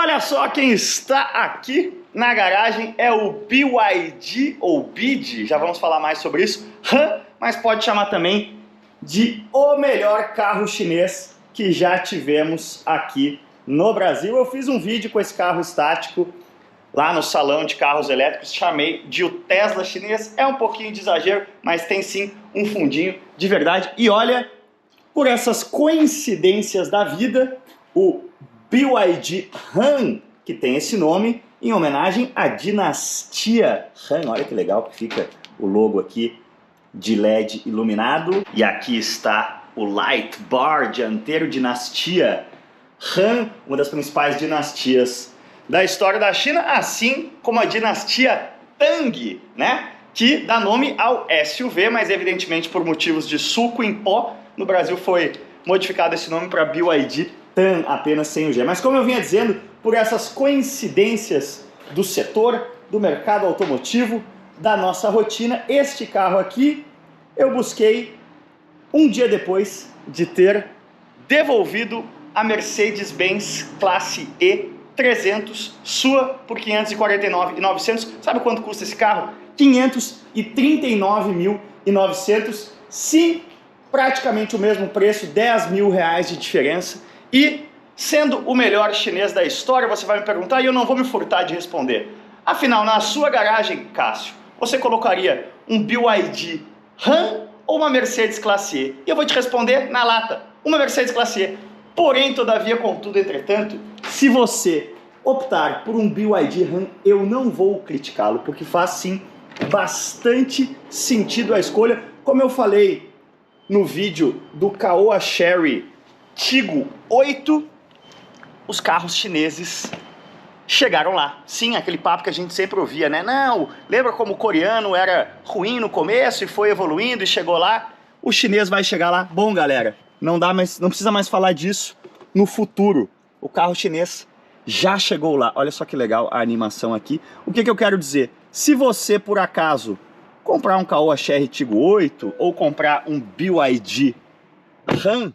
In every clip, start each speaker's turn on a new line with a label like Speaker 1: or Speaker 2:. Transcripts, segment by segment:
Speaker 1: olha só quem está aqui na garagem, é o BYD, ou BYD, já vamos falar mais sobre isso, Han, mas pode chamar também de o melhor carro chinês que já tivemos aqui no Brasil. Eu fiz um vídeo com esse carro estático lá no salão de carros elétricos, chamei de o Tesla chinês. É um pouquinho de exagero, mas tem sim um fundinho de verdade. E olha, por essas coincidências da vida, o BYD Han, que tem esse nome em homenagem à dinastia Han. Olha que legal que fica o logo aqui de LED iluminado. E aqui está o light bar dianteiro, dinastia Han, uma das principais dinastias da história da China, assim como a dinastia Tang, né? Que dá nome ao SUV, mas evidentemente por motivos de suco em pó, no Brasil foi modificado esse nome para BYD Tan, apenas sem o G. Mas como eu vinha dizendo, por essas coincidências do setor, do mercado automotivo, da nossa rotina, este carro aqui eu busquei um dia depois de ter devolvido a Mercedes-Benz Classe E 300 sua por 549.900. Sabe quanto custa esse carro? 539.900. Sim, praticamente o mesmo preço, 10 mil reais de diferença. E sendo o melhor chinês da história, você vai me perguntar e eu não vou me furtar de responder. Afinal, na sua garagem, Cássio, você colocaria um BYD Han ou uma Mercedes Classe E? E eu vou te responder na lata, uma Mercedes Classe E. Porém, todavia, contudo, entretanto, se você optar por um BYD Han, eu não vou criticá-lo, porque faz sim bastante sentido a escolha. Como eu falei no vídeo do Caoa Chery Tiggo 8, os carros chineses chegaram lá. Sim, aquele papo que a gente sempre ouvia, né? Não, lembra como o coreano era ruim no começo e foi evoluindo e chegou lá? O chinês vai chegar lá. Bom, galera, não precisa mais falar disso no futuro. O carro chinês já chegou lá. Olha só que legal a animação aqui. O que eu quero dizer? Se você, por acaso, comprar um Caoa Chery Tiggo 8 ou comprar um BYD Han,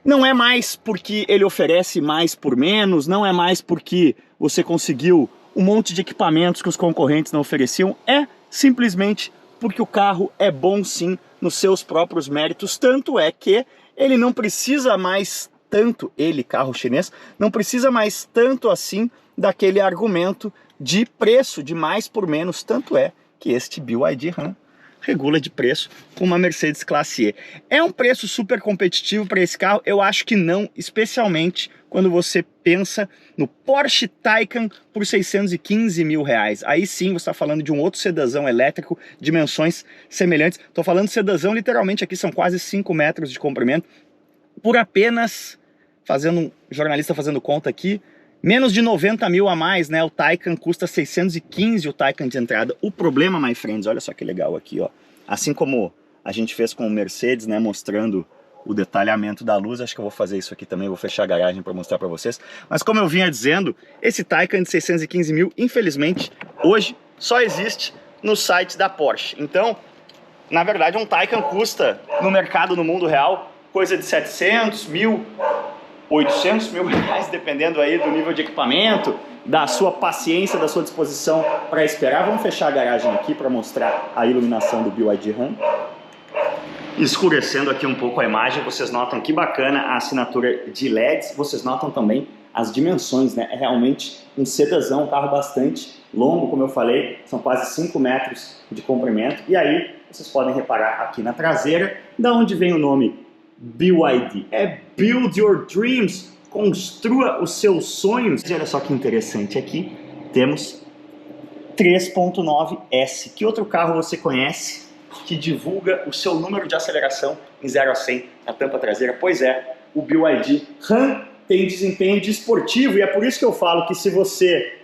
Speaker 1: não é mais porque ele oferece mais por menos, não é mais porque você conseguiu um monte de equipamentos que os concorrentes não ofereciam, é simplesmente porque o carro é bom sim nos seus próprios méritos, tanto é que ele não precisa mais tanto, carro chinês, não precisa mais tanto assim daquele argumento de preço, de mais por menos, tanto é que este BYD Han regula de preço com uma Mercedes Classe E. É um preço super competitivo para esse carro? Eu acho que não, especialmente quando você pensa no Porsche Taycan por 615 mil reais. Aí sim você está falando de um outro sedãzão elétrico, dimensões semelhantes. Estou falando de sedãzão, literalmente aqui são quase 5 metros de comprimento, por apenas, jornalista fazendo conta aqui, menos de 90 mil a mais, né? O Taycan custa 615, o Taycan de entrada. O problema, my friends, olha só que legal aqui, ó. Assim como a gente fez com o Mercedes, né? Mostrando o detalhamento da luz, acho que eu vou fazer isso aqui também, vou fechar a garagem para mostrar para vocês. Mas como eu vinha dizendo, esse Taycan de 615 mil, infelizmente, hoje só existe no site da Porsche. Então, na verdade, um Taycan custa, no mercado, no mundo real, coisa de 700 mil, 800 mil reais, dependendo aí do nível de equipamento, da sua paciência, da sua disposição para esperar. Vamos fechar a garagem aqui para mostrar a iluminação do BYD Han. Escurecendo aqui um pouco a imagem, vocês notam que bacana a assinatura de LEDs, vocês notam também as dimensões, né? É realmente um sedãzão, um carro bastante longo, como eu falei, são quase 5 metros de comprimento. E aí, vocês podem reparar aqui na traseira, da onde vem o nome BYD, é Build Your Dreams, construa os seus sonhos. E olha só que interessante, aqui temos 3.9S. Que outro carro você conhece que divulga o seu número de aceleração em 0 a 100 na tampa traseira? Pois é, o BYD Han tem desempenho de esportivo, e é por isso que eu falo que se você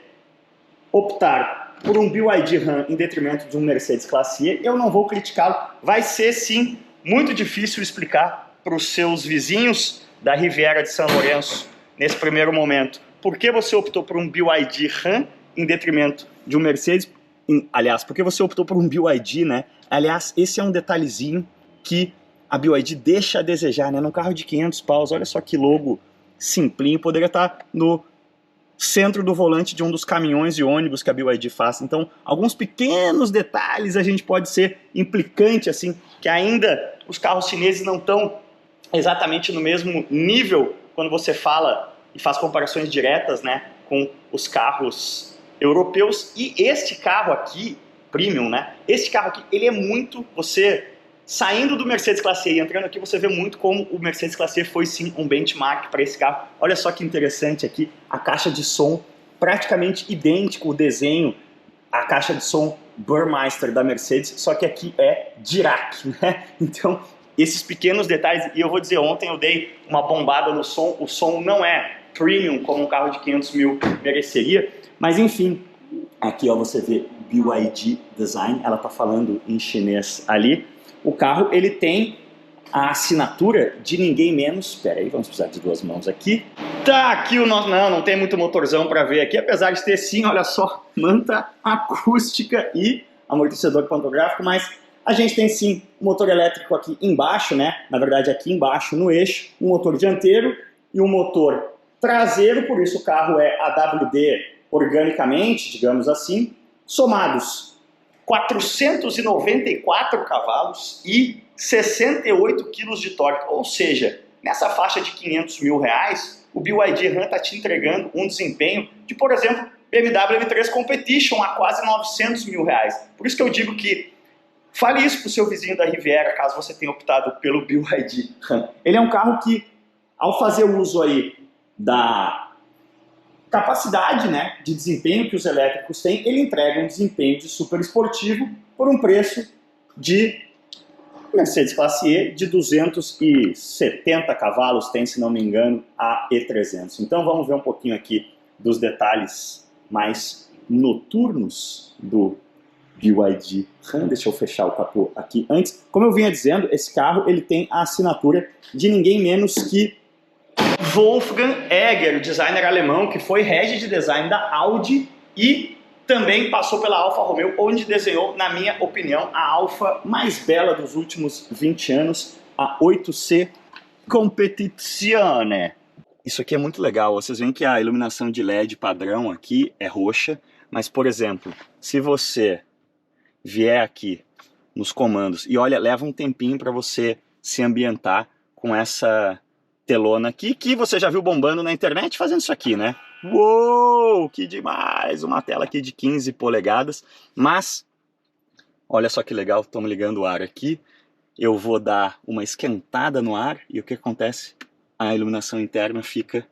Speaker 1: optar por um BYD Han em detrimento de um Mercedes Classe E, eu não vou criticá-lo. Vai ser sim muito difícil explicar para os seus vizinhos da Riviera de São Lourenço, nesse primeiro momento, por que você optou por um BYD Han em detrimento de um Mercedes? Aliás, por que você optou por um BYD, né? Aliás, esse é um detalhezinho que a BYD deixa a desejar, né? Num carro de 500 paus, olha só que logo simplinho, poderia estar no centro do volante de um dos caminhões e ônibus que a BYD faz. Então, alguns pequenos detalhes a gente pode ser implicante, assim, que ainda os carros chineses não estão exatamente no mesmo nível quando você fala e faz comparações diretas, né, com os carros europeus. E este carro aqui, premium, né, este carro aqui, ele é muito, você saindo do Mercedes Classe E e entrando aqui, você vê muito como o Mercedes Classe E foi sim um benchmark para esse carro. Olha só que interessante aqui, a caixa de som praticamente idêntico, o desenho, a caixa de som Burmeister da Mercedes, só que aqui é Dirac, né? Então, esses pequenos detalhes, e eu vou dizer, ontem eu dei uma bombada no som, o som não é premium como um carro de 500 mil mereceria, mas enfim, aqui ó, você vê BYD Design, ela tá falando em chinês ali. O carro, ele tem a assinatura de ninguém menos... Espera aí, vamos precisar de duas mãos aqui. Tá aqui o nosso... Não tem muito motorzão para ver aqui, apesar de ter sim, olha só, manta acústica e amortecedor pantográfico, mas a gente tem sim um motor elétrico aqui embaixo, né? Na verdade aqui embaixo no eixo, um motor dianteiro e um motor traseiro, por isso o carro é AWD organicamente, digamos assim, somados 494 cavalos e 68 quilos de torque, ou seja, nessa faixa de 500 mil reais, o BYD RAM está te entregando um desempenho de, por exemplo, BMW M3 Competition a quase 900 mil reais. Por isso que eu digo que fale isso para o seu vizinho da Riviera, caso você tenha optado pelo BYD RAM. Ele é um carro que, ao fazer uso aí da capacidade, né, de desempenho que os elétricos têm, ele entrega um desempenho de super esportivo por um preço de Mercedes Classe E de 270 cavalos, tem, se não me engano, a E300. Então vamos ver um pouquinho aqui dos detalhes mais noturnos do BYD RAM. Deixa eu fechar o capô aqui antes. Como eu vinha dizendo, esse carro ele tem a assinatura de ninguém menos que Wolfgang Egger, o designer alemão que foi head de design da Audi e também passou pela Alfa Romeo, onde desenhou, na minha opinião, a Alfa mais bela dos últimos 20 anos, a 8C Competizione. Isso aqui é muito legal, vocês veem que a iluminação de LED padrão aqui é roxa, mas, por exemplo, se você vier aqui nos comandos e olha, leva um tempinho para você se ambientar com essa telona aqui, que você já viu bombando na internet fazendo isso aqui, né? Uou, que demais! Uma tela aqui de 15 polegadas, mas olha só que legal, estamos ligando o ar aqui, eu vou dar uma esquentada no ar e o que acontece? A iluminação interna fica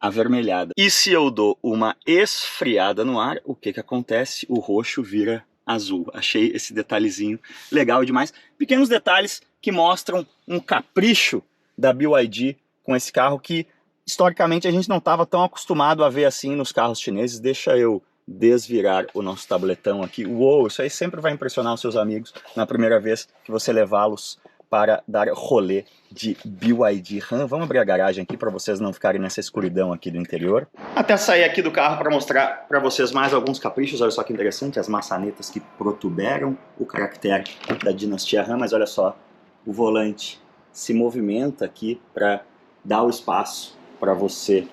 Speaker 1: avermelhada. E se eu dou uma esfriada no ar, o que acontece? O roxo vira azul. Achei esse detalhezinho legal demais. Pequenos detalhes que mostram um capricho da BYD com esse carro que historicamente a gente não estava tão acostumado a ver assim nos carros chineses. Deixa eu desvirar o nosso tabletão aqui. Uou, isso aí sempre vai impressionar os seus amigos na primeira vez que você levá-los para dar rolê de BYD RAM. Vamos abrir a garagem aqui para vocês não ficarem nessa escuridão aqui do interior. Até sair aqui do carro para mostrar para vocês mais alguns caprichos. Olha só que interessante, as maçanetas que protuberam, o caractere da dinastia RAM, mas olha só, o volante se movimenta aqui para dar o espaço para você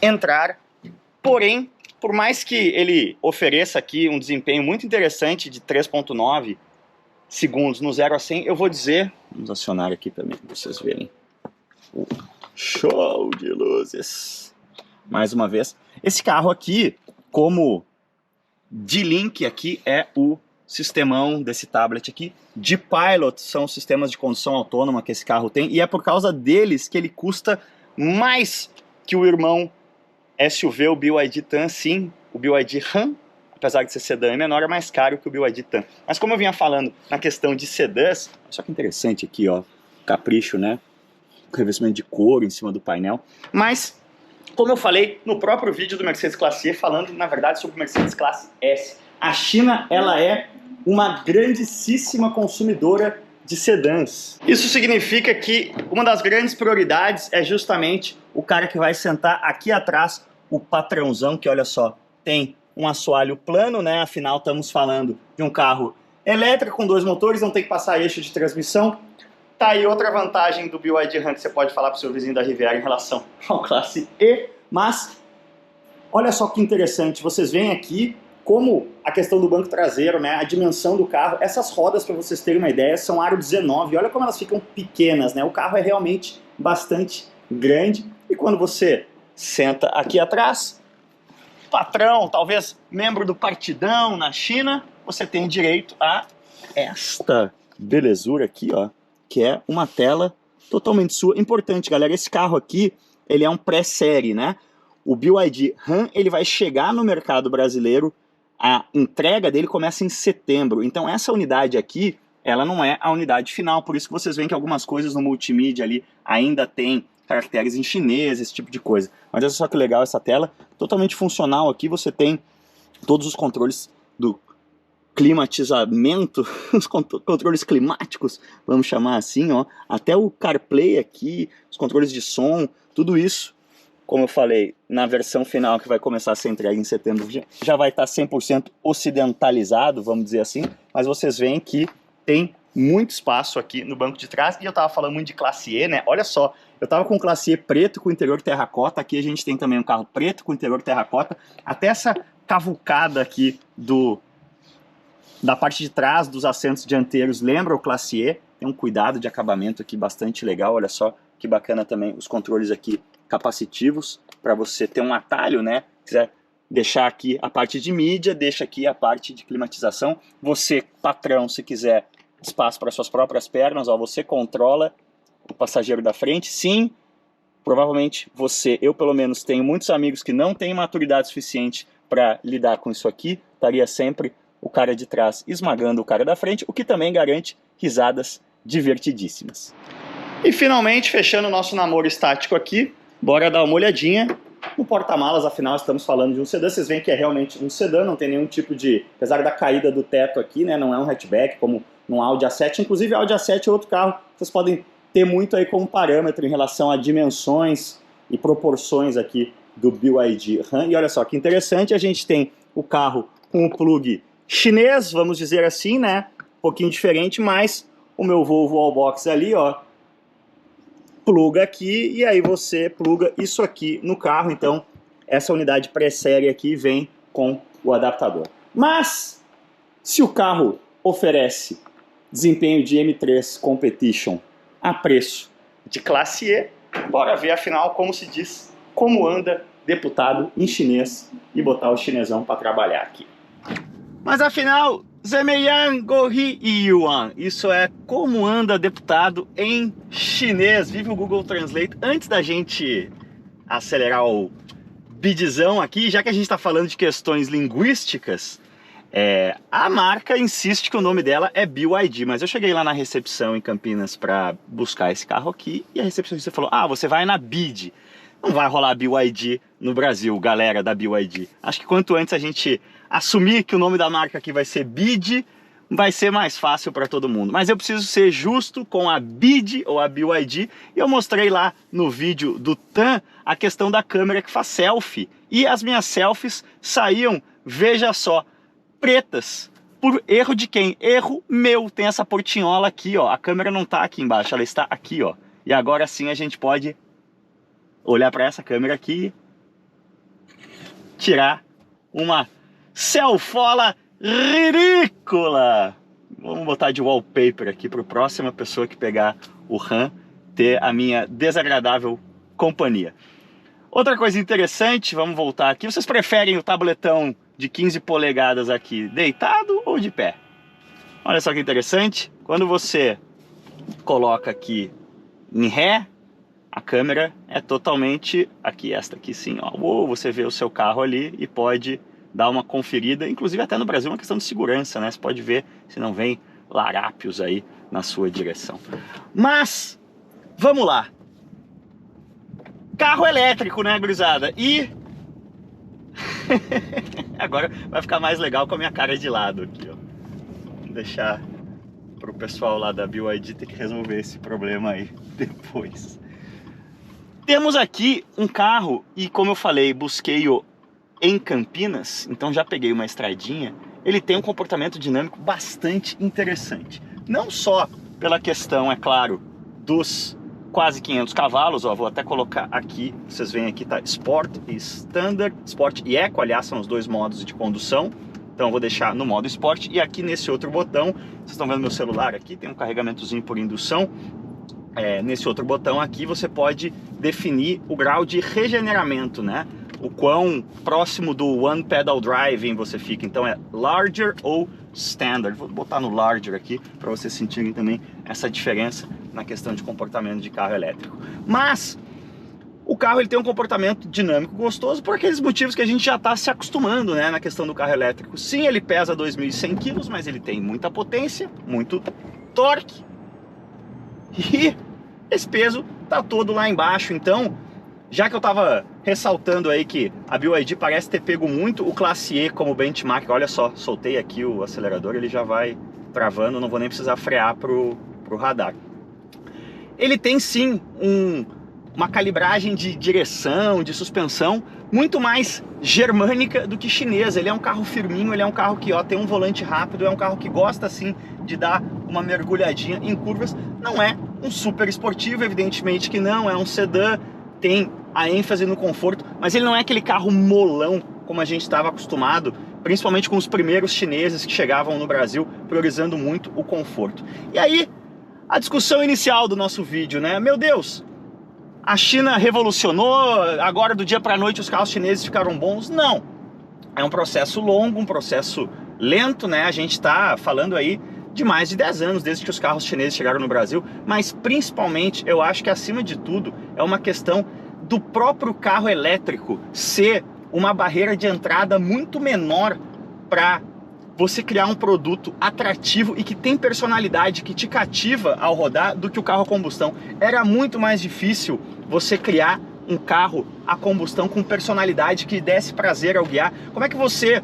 Speaker 1: entrar. Porém, por mais que ele ofereça aqui um desempenho muito interessante de 3.9 segundos no 0 a 100, eu vou dizer, vamos acionar aqui também para vocês verem o show de luzes. Mais uma vez, esse carro aqui, como D-Link aqui, é o sistemão desse tablet aqui. D-Pilot são os sistemas de condução autônoma que esse carro tem, e é por causa deles que ele custa mais que o irmão SUV, o BYD Tan. Sim, o BYD RAM, apesar de ser sedã é menor, é mais caro que o BYD Tan. Mas como eu vinha falando na questão de sedãs, só que interessante aqui, ó, capricho, né? Revestimento de couro em cima do painel. Mas, como eu falei no próprio vídeo do Mercedes Classe E, falando, na verdade, sobre o Mercedes Classe S, a China, ela é uma grandíssima consumidora de sedãs. Isso significa que uma das grandes prioridades é justamente o cara que vai sentar aqui atrás, o patrãozão, que olha só, tem um assoalho plano, né? Afinal, estamos falando de um carro elétrico com 2 motores, não tem que passar eixo de transmissão. Tá aí outra vantagem do BYD RAM que você pode falar para o seu vizinho da Riviera em relação ao Classe E, mas Olha só que interessante, vocês veem aqui como a questão do banco traseiro, né, a dimensão do carro, essas rodas, para vocês terem uma ideia, são aro 19, olha como elas ficam pequenas, né, o carro é realmente bastante grande, e quando você senta aqui atrás, patrão, talvez membro do partidão na China, você tem direito a esta belezura aqui, ó, que é uma tela totalmente sua. Importante, galera, esse carro aqui, ele é um pré-série, né? O BYD Han, ele vai chegar no mercado brasileiro, a entrega dele começa em setembro. Então essa unidade aqui, ela não é a unidade final, por isso que vocês veem que algumas coisas no multimídia ali ainda tem caracteres em chinês, esse tipo de coisa. Mas olha só que legal essa tela, totalmente funcional aqui, você tem todos os controles do climatizamento, os controles climáticos, vamos chamar assim, ó, até o CarPlay aqui, os controles de som, tudo isso, como eu falei, na versão final que vai começar a ser entregue em setembro, já vai estar 100% ocidentalizado, vamos dizer assim, mas vocês veem que tem muito espaço aqui no banco de trás, e eu tava falando muito de classe E, né, olha só, eu tava com classe E preto com interior terracota, aqui a gente tem também um carro preto com interior terracota, até essa cavucada aqui da parte de trás dos assentos dianteiros lembra o classe E, tem um cuidado de acabamento aqui bastante legal, olha só que bacana também os controles aqui capacitivos, para você ter um atalho, né, quiser deixar aqui a parte de mídia, deixa aqui a parte de climatização, você, patrão, se quiser espaço para suas próprias pernas, ó, você controla o passageiro da frente, sim, provavelmente você, eu pelo menos tenho muitos amigos que não têm maturidade suficiente para lidar com isso aqui, estaria sempre o cara de trás esmagando o cara da frente, o que também garante risadas divertidíssimas. E finalmente, fechando o nosso namoro estático aqui, bora dar uma olhadinha no porta-malas, afinal estamos falando de um sedã, vocês veem que é realmente um sedã, não tem nenhum tipo de, apesar da caída do teto aqui, né, não é um hatchback como num Audi A7, inclusive o Audi A7 é outro carro, vocês podem ter muito aí como parâmetro em relação a dimensões e proporções aqui do BYD Han. E olha só que interessante, a gente tem o carro com o plug chinês, vamos dizer assim, né? Um pouquinho diferente, mas o meu Volvo Wallbox ali, ó, pluga aqui e aí você pluga isso aqui no carro. Então, essa unidade pré-série aqui vem com o adaptador. Mas, se o carro oferece desempenho de M3 Competition a preço de classe E, bora ver afinal como se diz, como anda deputado em chinês e botar o chinesão para trabalhar aqui. Mas afinal, Zemeyang Gohi Yuan, isso é como anda deputado em chinês, vive o Google Translate. Antes da gente acelerar o bidzão aqui, já que a gente está falando de questões linguísticas, a marca insiste que o nome dela é BYD, mas eu cheguei lá na recepção em Campinas para buscar esse carro aqui e a recepcionista falou, ah, você vai na BYD. Não vai rolar BYD no Brasil, galera da BYD. Acho que quanto antes a gente assumir que o nome da marca aqui vai ser BYD, vai ser mais fácil para todo mundo. Mas eu preciso ser justo com a BYD ou a BYD, e eu mostrei lá no vídeo do Tan a questão da câmera que faz selfie. E as minhas selfies saíam, veja só, pretas. Por erro de quem? Erro meu. Tem essa portinhola aqui, ó. A câmera não tá aqui embaixo, ela está aqui, ó. E agora sim a gente pode olhar para essa câmera aqui, tirar uma selfola ridícula. Vamos botar de wallpaper aqui para a próxima pessoa que pegar o Han ter a minha desagradável companhia. Outra coisa interessante, vamos voltar aqui. Vocês preferem o tabletão de 15 polegadas aqui deitado ou de pé? Olha só que interessante. Quando você coloca aqui em ré, a câmera é totalmente aqui, esta aqui sim, ó. Uou, você vê o seu carro ali e pode dar uma conferida, inclusive até no Brasil é uma questão de segurança, né? Você pode ver se não vem larápios aí na sua direção. Mas, vamos lá. Carro elétrico, né, gurizada? E agora vai ficar mais legal com a minha cara de lado aqui, ó. Vou deixar pro pessoal lá da BYD ter que resolver esse problema aí depois. Temos aqui um carro, e como eu falei, busquei-o em Campinas, então já peguei uma estradinha. Ele tem um comportamento dinâmico bastante interessante. Não só pela questão, é claro, dos quase 500 cavalos, ó, vou até colocar aqui, vocês veem aqui, tá Sport e Standard, Sport e Eco, aliás, são os dois modos de condução. Então eu vou deixar no modo Sport, e aqui nesse outro botão, vocês estão vendo meu celular aqui, tem um carregamentozinho por indução. Nesse outro botão aqui você pode definir o grau de regeneramento, né? O quão próximo do One Pedal Driving você fica. Então é Larger ou Standard. Vou botar no Larger aqui para vocês sentirem também essa diferença na questão de comportamento de carro elétrico. Mas o carro ele tem um comportamento dinâmico gostoso por aqueles motivos que a gente já está se acostumando, né, na questão do carro elétrico. Sim, ele pesa 2.100 kg, mas ele tem muita potência, muito torque. E esse peso tá todo lá embaixo. Então, já que eu tava ressaltando aí que a BYD parece ter pego muito o Classe E como benchmark, olha só, soltei aqui o acelerador, ele já vai travando, não vou nem precisar frear pro radar. Ele tem sim uma calibragem de direção, de suspensão, muito mais germânica do que chinesa. Ele é um carro firminho, ele é um carro que tem um volante rápido, é um carro que gosta assim de dar uma mergulhadinha em curvas. Não é um super esportivo, evidentemente que não, é um sedã, tem a ênfase no conforto, mas ele não é aquele carro molão como a gente estava acostumado, principalmente com os primeiros chineses que chegavam no Brasil, priorizando muito o conforto. E aí, a discussão inicial do nosso vídeo, né? Meu Deus, a China revolucionou, agora do dia para a noite os carros chineses ficaram bons? Não. É um processo longo, um processo lento, né? A gente está falando aí de mais de 10 anos desde que os carros chineses chegaram no Brasil, mas principalmente eu acho que acima de tudo é uma questão do próprio carro elétrico ser uma barreira de entrada muito menor para você criar um produto atrativo e que tem personalidade, que te cativa ao rodar, do que o carro a combustão. Era muito mais difícil você criar um carro a combustão com personalidade que desse prazer ao guiar. Como é que você,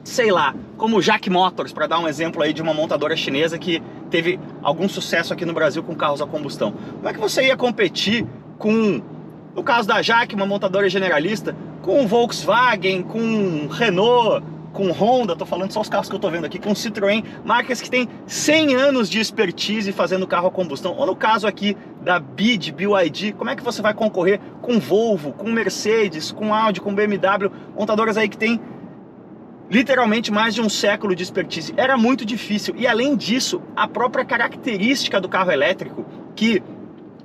Speaker 1: sei lá, como Jack Motors, para dar um exemplo aí de uma montadora chinesa que teve algum sucesso aqui no Brasil com carros a combustão, como é que você ia competir com, no caso da Jack, uma montadora generalista, com Volkswagen, com Renault, com Honda, tô falando só os carros que eu tô vendo aqui, com Citroën, marcas que têm 100 anos de expertise fazendo carro a combustão, ou no caso aqui da BYD, como é que você vai concorrer com Volvo, com Mercedes, com Audi, com BMW, montadoras aí que têm literalmente mais de um século de expertise? Era muito difícil, e além disso, a própria característica do carro elétrico, que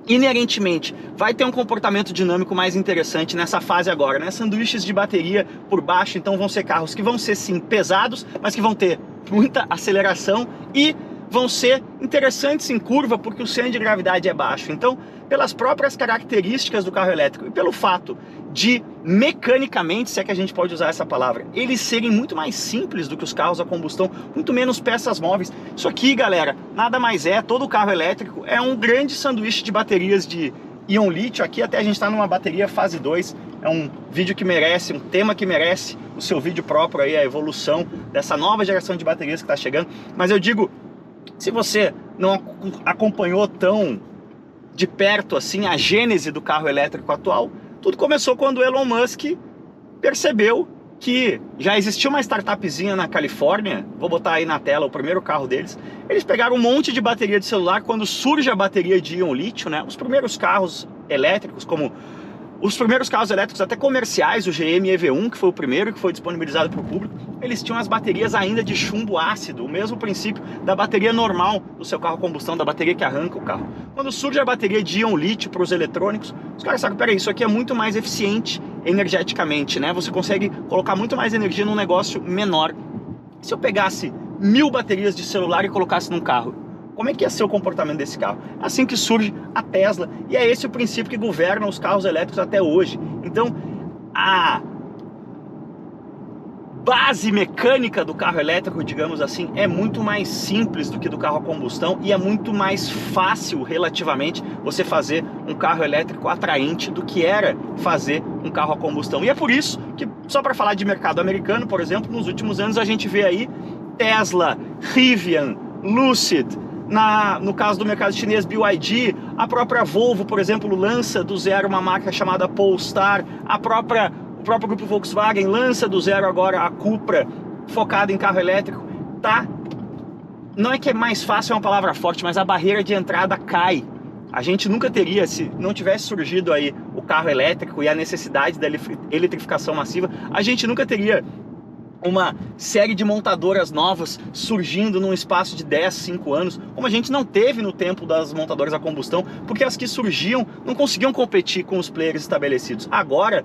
Speaker 1: inerentemente vai ter um comportamento dinâmico mais interessante nessa fase agora, né? Sanduíches de bateria por baixo, então vão ser carros que vão ser sim pesados, mas que vão ter muita aceleração e vão ser interessantes em curva porque o centro de gravidade é baixo. Então, pelas próprias características do carro elétrico e pelo fato de mecanicamente, se é que a gente pode usar essa palavra, eles serem muito mais simples do que os carros a combustão, muito menos peças móveis. Isso aqui, galera, nada mais é, todo carro elétrico é um grande sanduíche de baterias de íon lítio. Aqui até a gente está numa bateria fase 2, é um vídeo que merece, um tema que merece o seu vídeo próprio aí, a evolução dessa nova geração de baterias que está chegando. Mas eu digo, se você não acompanhou tão de perto assim a gênese do carro elétrico atual, tudo começou quando o Elon Musk percebeu que já existia uma startupzinha na Califórnia, vou botar aí na tela o primeiro carro deles. Eles pegaram um monte de bateria de celular quando surge a bateria de íon lítio, né? Os primeiros carros elétricos, como os primeiros carros elétricos até comerciais, o GM EV1, que foi o primeiro que foi disponibilizado para o público, eles tinham as baterias ainda de chumbo ácido, o mesmo princípio da bateria normal do seu carro a combustão, da bateria que arranca o carro. Quando surge a bateria de íon lítio para os eletrônicos, os caras sabem, peraí, isso aqui é muito mais eficiente energeticamente, né? Você consegue colocar muito mais energia num negócio menor. Se eu pegasse 1000 baterias de celular e colocasse num carro, como é que ia ser o comportamento desse carro? É assim que surge a Tesla, e é esse o princípio que governa os carros elétricos até hoje. Então, a base mecânica do carro elétrico, digamos assim, é muito mais simples do que do carro a combustão, e é muito mais fácil, relativamente, você fazer um carro elétrico atraente do que era fazer um carro a combustão. E é por isso que, só para falar de mercado americano, por exemplo, nos últimos anos a gente vê aí Tesla, Rivian, Lucid, no caso do mercado chinês, BYD, a própria Volvo, por exemplo, lança do zero uma marca chamada Polestar, o próprio grupo Volkswagen lança do zero agora a Cupra, focada em carro elétrico, tá? Não é que é mais fácil, é uma palavra forte, mas a barreira de entrada cai. a gente nunca teria, se não tivesse surgido aí o carro elétrico e a necessidade da eletrificação massiva, a gente nunca teria uma série de montadoras novas surgindo num espaço de 10, 5 anos, como a gente não teve no tempo das montadoras a combustão, porque as que surgiam não conseguiam competir com os players estabelecidos. Agora,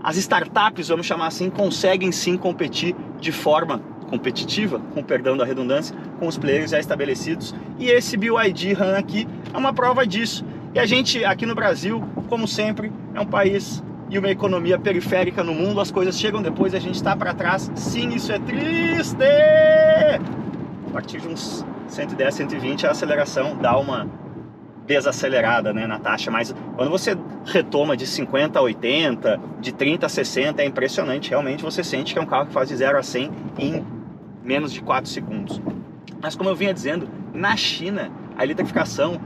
Speaker 1: as startups, vamos chamar assim, conseguem sim competir de forma competitiva, com perdão da redundância, com os players já estabelecidos, e esse BYD RAM aqui é uma prova disso. E a gente aqui no Brasil, como sempre, é um país e uma economia periférica no mundo, as coisas chegam depois, a gente está para trás. Sim, isso é triste! A partir de uns 110, 120 a aceleração dá uma desacelerada, né, na taxa, mas quando você retoma de 50 a 80, de 30 a 60, é impressionante, realmente você sente que é um carro que faz de 0 a 100 em menos de 4 segundos. Mas como eu vinha dizendo, na China a eletrificação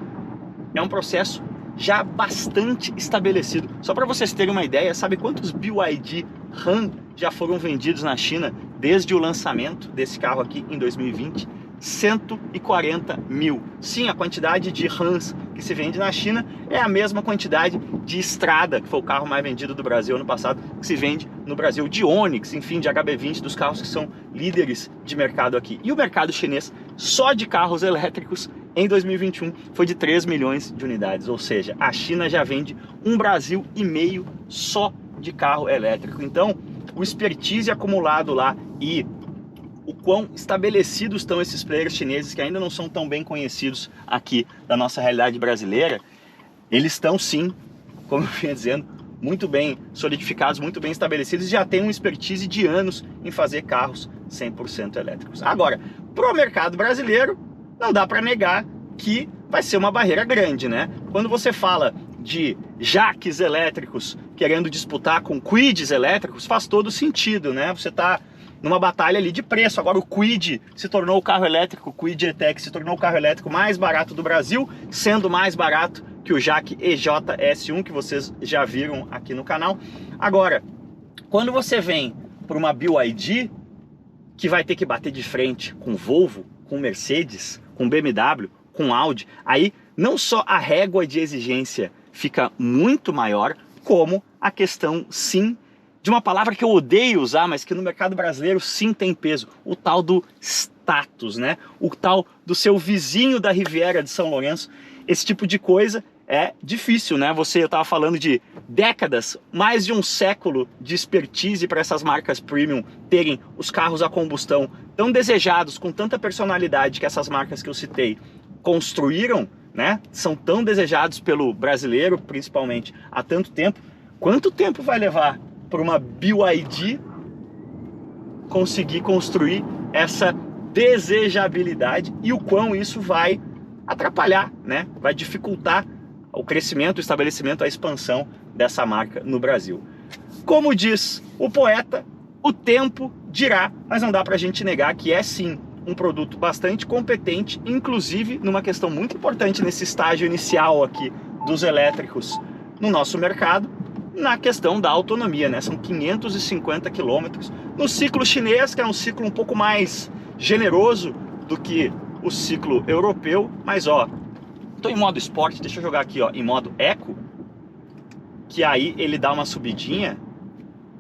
Speaker 1: é um processo já bastante estabelecido. Só para vocês terem uma ideia, sabe quantos BYD RAM já foram vendidos na China desde o lançamento desse carro aqui em 2020? 140 mil. Sim, a quantidade de RAMs que se vende na China é a mesma quantidade de Strada, que foi o carro mais vendido do Brasil ano passado, que se vende no Brasil, de Onix, enfim, de HB20, dos carros que são líderes de mercado aqui. E o mercado chinês, só de carros elétricos, em 2021, foi de 3 milhões de unidades, ou seja, a China já vende 1,5 Brasil só de carro elétrico. Então, o expertise acumulado lá e o quão estabelecidos estão esses players chineses, que ainda não são tão bem conhecidos aqui da nossa realidade brasileira, eles estão sim, como eu vinha dizendo, muito bem solidificados, muito bem estabelecidos, e já tem uma expertise de anos em fazer carros 100% elétricos. Agora, para o mercado brasileiro, não dá para negar que vai ser uma barreira grande, né? Quando você fala de jaques elétricos querendo disputar com quids elétricos, faz todo sentido, né? Você está numa batalha ali de preço. Agora o Kwid se tornou o carro elétrico, o Kwid E-Tech se tornou o carro elétrico mais barato do Brasil, sendo mais barato que o JAC EJ-S1, que vocês já viram aqui no canal. Agora, quando você vem para uma BYD, que vai ter que bater de frente com Volvo, com Mercedes, com BMW, com Audi, aí não só a régua de exigência fica muito maior, como a questão, sim, de uma palavra que eu odeio usar, mas que no mercado brasileiro sim tem peso, o tal do status, né? O tal do seu vizinho da Riviera de São Lourenço. Esse tipo de coisa é difícil, né? Eu estava falando de décadas, mais de um século de expertise para essas marcas premium terem os carros a combustão tão desejados, com tanta personalidade que essas marcas que eu citei construíram, né? São tão desejados pelo brasileiro, principalmente, há tanto tempo. Quanto tempo vai levar para uma BYD conseguir construir essa desejabilidade e o quão isso vai atrapalhar, né? Vai dificultar o crescimento, o estabelecimento, a expansão dessa marca no Brasil. Como diz o poeta, o tempo dirá, mas não dá para a gente negar que é sim um produto bastante competente, inclusive numa questão muito importante nesse estágio inicial aqui dos elétricos no nosso mercado, na questão da autonomia, né? São 550 quilômetros. No ciclo chinês, que é um ciclo um pouco mais generoso do que o ciclo europeu, mas ó, tô em modo esporte, deixa eu jogar aqui ó, em modo eco, que aí ele dá uma subidinha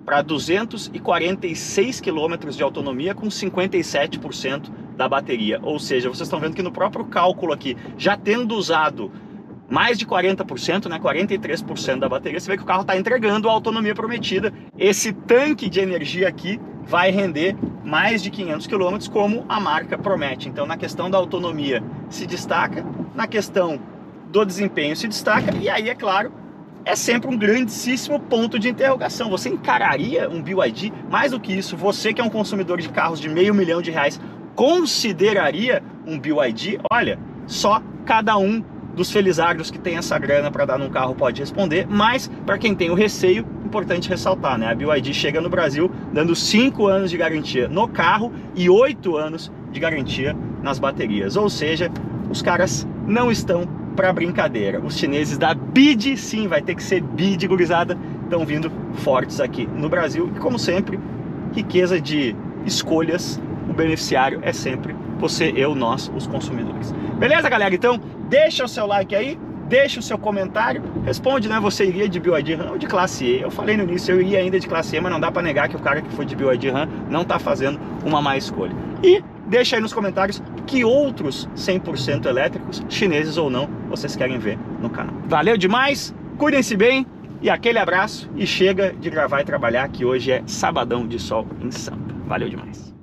Speaker 1: para 246 quilômetros de autonomia com 57% da bateria. Ou seja, vocês estão vendo que no próprio cálculo aqui, já tendo usado mais de 40%, né, 43% da bateria, você vê que o carro está entregando a autonomia prometida. Esse tanque de energia aqui vai render mais de 500 km, como a marca promete. Então, na questão da autonomia se destaca, na questão do desempenho se destaca, e aí, é claro, é sempre um grandíssimo ponto de interrogação. Você encararia um BYD? Mais do que isso, você que é um consumidor de carros de R$500 mil, consideraria um BYD? Olha, só cada um dos felizardos que tem essa grana para dar num carro pode responder, mas para quem tem o receio, importante ressaltar, né? A BYD chega no Brasil dando 5 anos de garantia no carro e 8 anos de garantia nas baterias, ou seja, os caras não estão para brincadeira. Os chineses da BYD, sim, vai ter que ser BYD, gurizada, estão vindo fortes aqui no Brasil, e como sempre, riqueza de escolhas, o beneficiário é sempre você, eu, nós, os consumidores. Beleza, galera? Então, deixa o seu like aí, deixa o seu comentário, responde, né? Você iria de BYD RAM ou de classe E? Eu falei no início, eu iria ainda de classe E, mas não dá para negar que o cara que foi de BYD RAM não está fazendo uma má escolha. E deixa aí nos comentários que outros 100% elétricos, chineses ou não, vocês querem ver no canal. Valeu demais, cuidem-se bem e aquele abraço. E chega de gravar e trabalhar, que hoje é sabadão de sol em Sampa. Valeu demais.